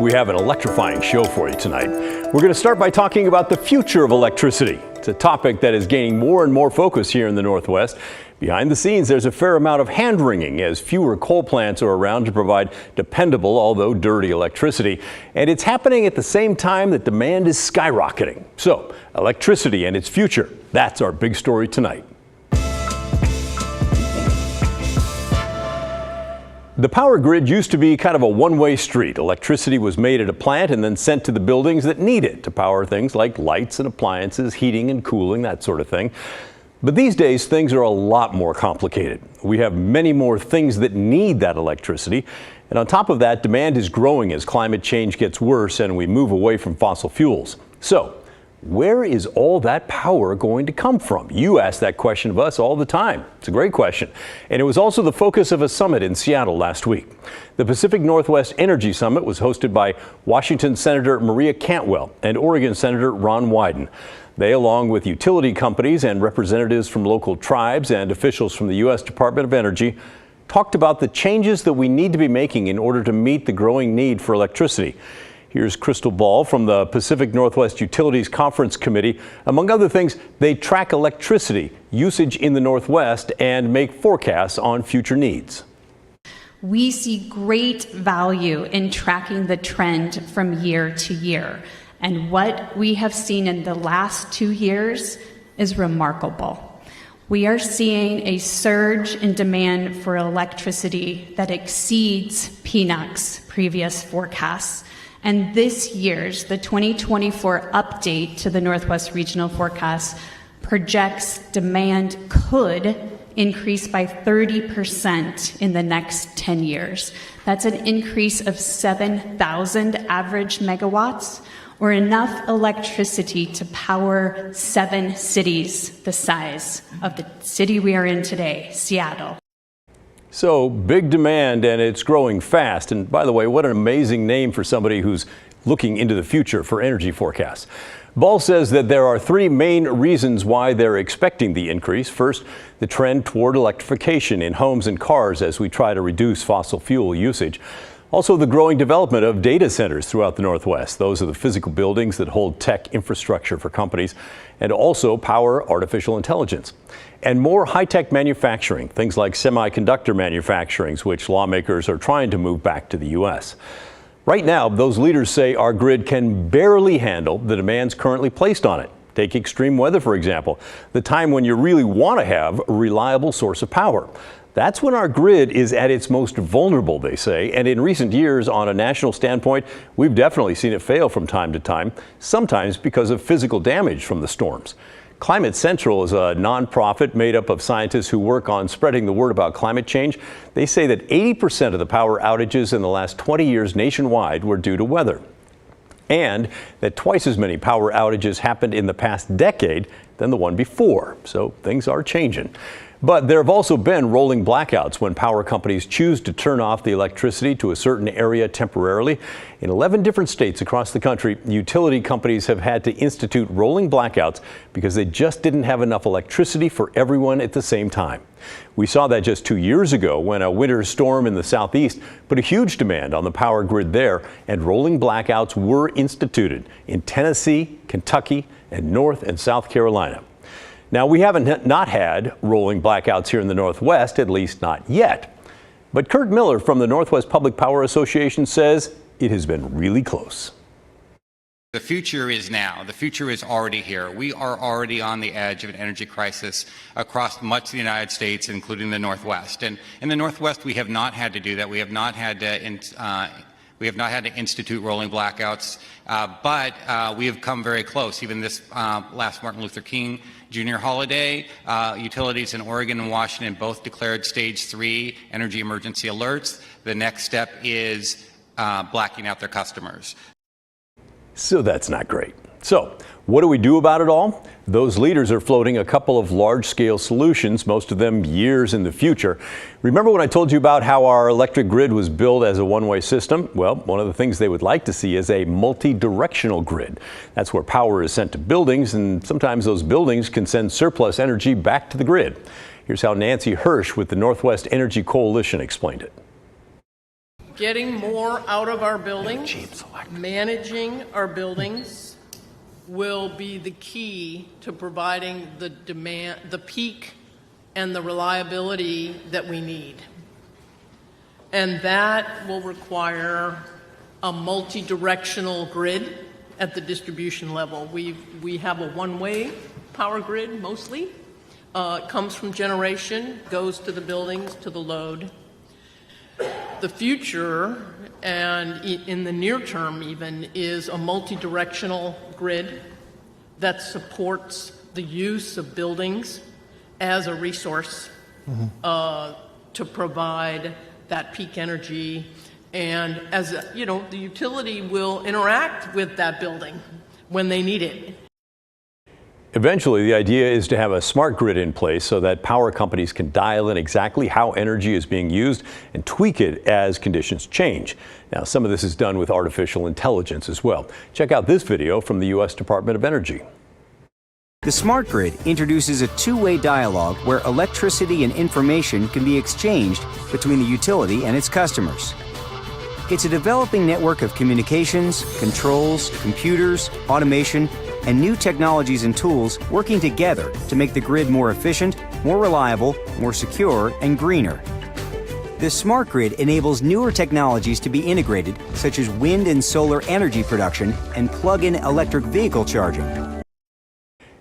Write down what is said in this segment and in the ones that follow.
We have an electrifying show for you tonight. We're going to start by talking about the future of electricity. It's a topic that is gaining more and more focus here in the Northwest. Behind the scenes, there's a fair amount of hand-wringing as fewer coal plants are around to provide dependable, although dirty, electricity. And it's happening at the same time that demand is skyrocketing. So, electricity and its future, that's our big story tonight. The power grid used to be kind of a one-way street. Electricity was made at a plant and then sent to the buildings that need it to power things like lights and appliances, heating and cooling, that sort of thing. But these days, things are a lot more complicated. We have many more things that need that electricity. And on top of that, demand is growing as climate change gets worse and we move away from fossil fuels. So, where is all that power going to come from? You ask that question of us all the time. It's a great question. And it was also the focus of a summit in Seattle last week. The Pacific Northwest Energy Summit was hosted by Washington Senator Maria Cantwell and Oregon Senator Ron Wyden. They, along with utility companies and representatives from local tribes and officials from the U.S. Department of Energy, talked about the changes that we need to be making in order to meet the growing need for electricity. Here's Crystal Ball from the Pacific Northwest Utilities Conference Committee. Among other things, they track electricity usage in the Northwest and make forecasts on future needs. We see great value in tracking the trend from year to year. And what we have seen in the last 2 years is remarkable. We are seeing a surge in demand for electricity that exceeds PNUC's previous forecasts. And this year's, the 2024 update to the Northwest Regional Forecast projects demand could increase by 30% in the next 10 years. That's an increase of 7,000 average megawatts, or enough electricity to power 7 cities the size of the city we are in today, Seattle. So, big demand, and it's growing fast. And by the way, what an amazing name for somebody who's looking into the future for energy forecasts. Ball says that there are 3 main reasons why they're expecting the increase. First, the trend toward electrification in homes and cars as we try to reduce fossil fuel usage. Also, the growing development of data centers throughout the Northwest. Those are the physical buildings that hold tech infrastructure for companies and also power artificial intelligence. And more high-tech manufacturing, things like semiconductor manufacturing, which lawmakers are trying to move back to the U.S. Right now, those leaders say our grid can barely handle the demands currently placed on it. Take extreme weather, for example, the time when you really want to have a reliable source of power. That's when our grid is at its most vulnerable, they say, and in recent years, on a national standpoint, we've definitely seen it fail from time to time, sometimes because of physical damage from the storms. Climate Central is a nonprofit made up of scientists who work on spreading the word about climate change. They say that 80% of the power outages in the last 20 years nationwide were due to weather, and that twice as many power outages happened in the past decade than the one before. So things are changing. But there have also been rolling blackouts when power companies choose to turn off the electricity to a certain area temporarily. In 11 different states across the country, utility companies have had to institute rolling blackouts because they just didn't have enough electricity for everyone at the same time. We saw that just 2 years ago when a winter storm in the southeast put a huge demand on the power grid there, and rolling blackouts were instituted in Tennessee, Kentucky, and North and South Carolina. Now, we haven't not had rolling blackouts here in the Northwest, at least not yet. But Kurt Miller from the Northwest Public Power Association says it has been really close. The future is now. The future is already here. We are already on the edge of an energy crisis across much of the United States, including the Northwest. And in the Northwest, we have not had to do that. We have not had to institute rolling blackouts, but we have come very close. Even this last Martin Luther King Jr. holiday, utilities in Oregon and Washington both declared stage 3 energy emergency alerts. The next step is blacking out their customers. So that's not great. So what do we do about it all? Those leaders are floating a couple of large-scale solutions, most of them years in the future. Remember when I told you about how our electric grid was built as a one-way system? Well, one of the things they would like to see is a multi-directional grid. That's where power is sent to buildings, and sometimes those buildings can send surplus energy back to the grid. Here's how Nancy Hirsch with the Northwest Energy Coalition explained it. getting more out of our buildings, managing our buildings will be the key to providing the demand, the peak and the reliability that we need. And that will require a multi-directional grid at the distribution level. We have a one-way power grid mostly. It comes from generation, goes to the buildings, to the load. The future, and in the near term even, is a multi-directional grid that supports the use of buildings as a resource to provide that peak energy. And as you know, the utility will interact with that building when they need it. Eventually, the idea is to have a smart grid in place so that power companies can dial in exactly how energy is being used and tweak it as conditions change. Now, some of this is done with artificial intelligence as well. Check out this video from the U.S. Department of Energy. The smart grid introduces a two-way dialogue where electricity and information can be exchanged between the utility and its customers. It's a developing network of communications, controls, computers, automation, and new technologies and tools working together to make the grid more efficient, more reliable, more secure, and greener. The smart grid enables newer technologies to be integrated, such as wind and solar energy production and plug-in electric vehicle charging.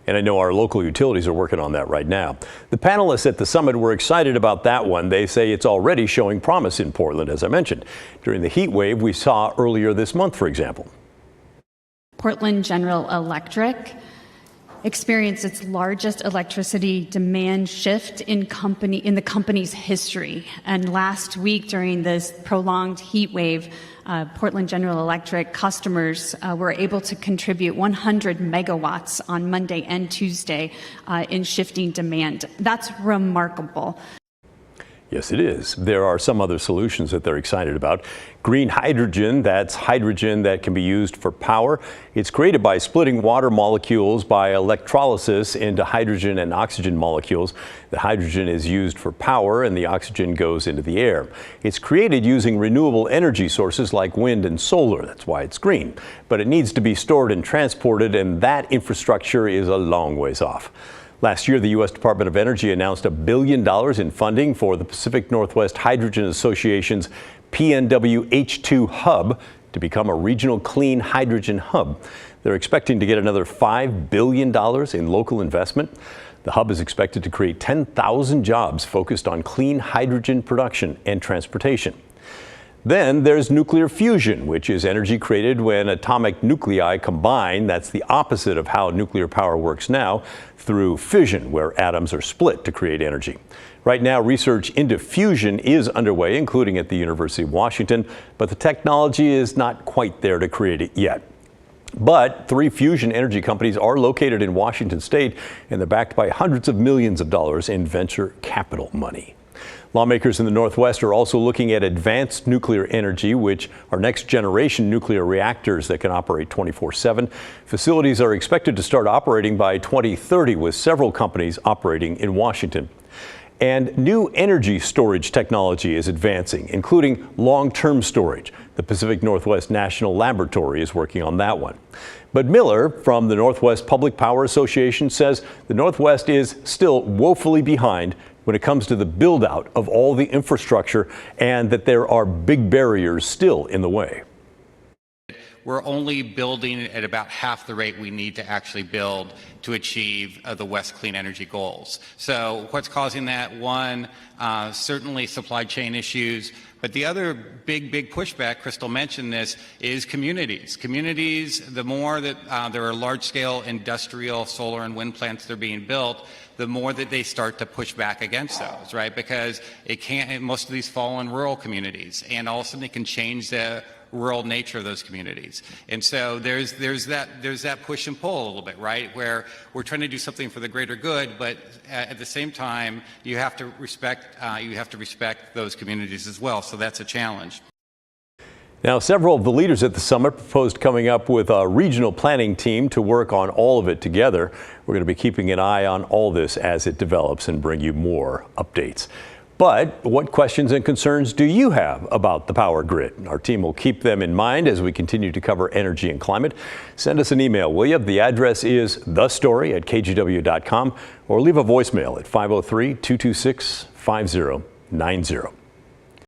And I know our local utilities are working on that right now. The panelists at the summit were excited about that one. They say it's already showing promise in Portland, as I mentioned, during the heat wave we saw earlier this month, for example. Portland General Electric experienced its largest electricity demand shift in the company's history. And last week, during this prolonged heat wave, Portland General Electric customers were able to contribute 100 megawatts on Monday and Tuesday in shifting demand. That's remarkable. Yes, it is. There are some other solutions that they're excited about. Green hydrogen, that's hydrogen that can be used for power. It's created by splitting water molecules by electrolysis into hydrogen and oxygen molecules. The hydrogen is used for power and the oxygen goes into the air. It's created using renewable energy sources like wind and solar. That's why it's green. But it needs to be stored and transported, and that infrastructure is a long ways off. Last year, the U.S. Department of Energy announced $1 billion in funding for the Pacific Northwest Hydrogen Association's PNW H2 hub to become a regional clean hydrogen hub. They're expecting to get another $5 billion in local investment. The hub is expected to create 10,000 jobs focused on clean hydrogen production and transportation. Then there's nuclear fusion, which is energy created when atomic nuclei combine. That's the opposite of how nuclear power works now, through fission, where atoms are split to create energy. Right now, research into fusion is underway, including at the University of Washington, but the technology is not quite there to create it yet. But 3 fusion energy companies are located in Washington state, and they're backed by hundreds of millions of dollars in venture capital money. Lawmakers in the Northwest are also looking at advanced nuclear energy, which are next generation nuclear reactors that can operate 24/7. Facilities are expected to start operating by 2030, with several companies operating in Washington. And new energy storage technology is advancing, including long-term storage. The Pacific Northwest National Laboratory is working on that one. But Miller from the Northwest Public Power Association says the Northwest is still woefully behind when it comes to the build-out of all the infrastructure, and that there are big barriers still in the way. We're only building at about half the rate we need to actually build to achieve the West Clean Energy goals. So what's causing that? One, certainly supply chain issues. But the other big pushback, Crystal mentioned this, is communities. Communities, the more that there are large-scale industrial solar and wind plants that are being built, the more that they start to push back against those, right? Because it can't, most of these fall in rural communities, and all of a sudden it can change the rural nature of those communities. And so there's that push and pull a little bit, right? Where we're trying to do something for the greater good, but at the same time, you have to respect those communities as well. So that's a challenge. Now, several of the leaders at the summit proposed coming up with a regional planning team to work on all of it together. We're going to be keeping an eye on all this as it develops and bring you more updates. But what questions and concerns do you have about the power grid? Our team will keep them in mind as we continue to cover energy and climate. Send us an email, will you? The address is thestory@kgw.com or leave a voicemail at 503-226-5090.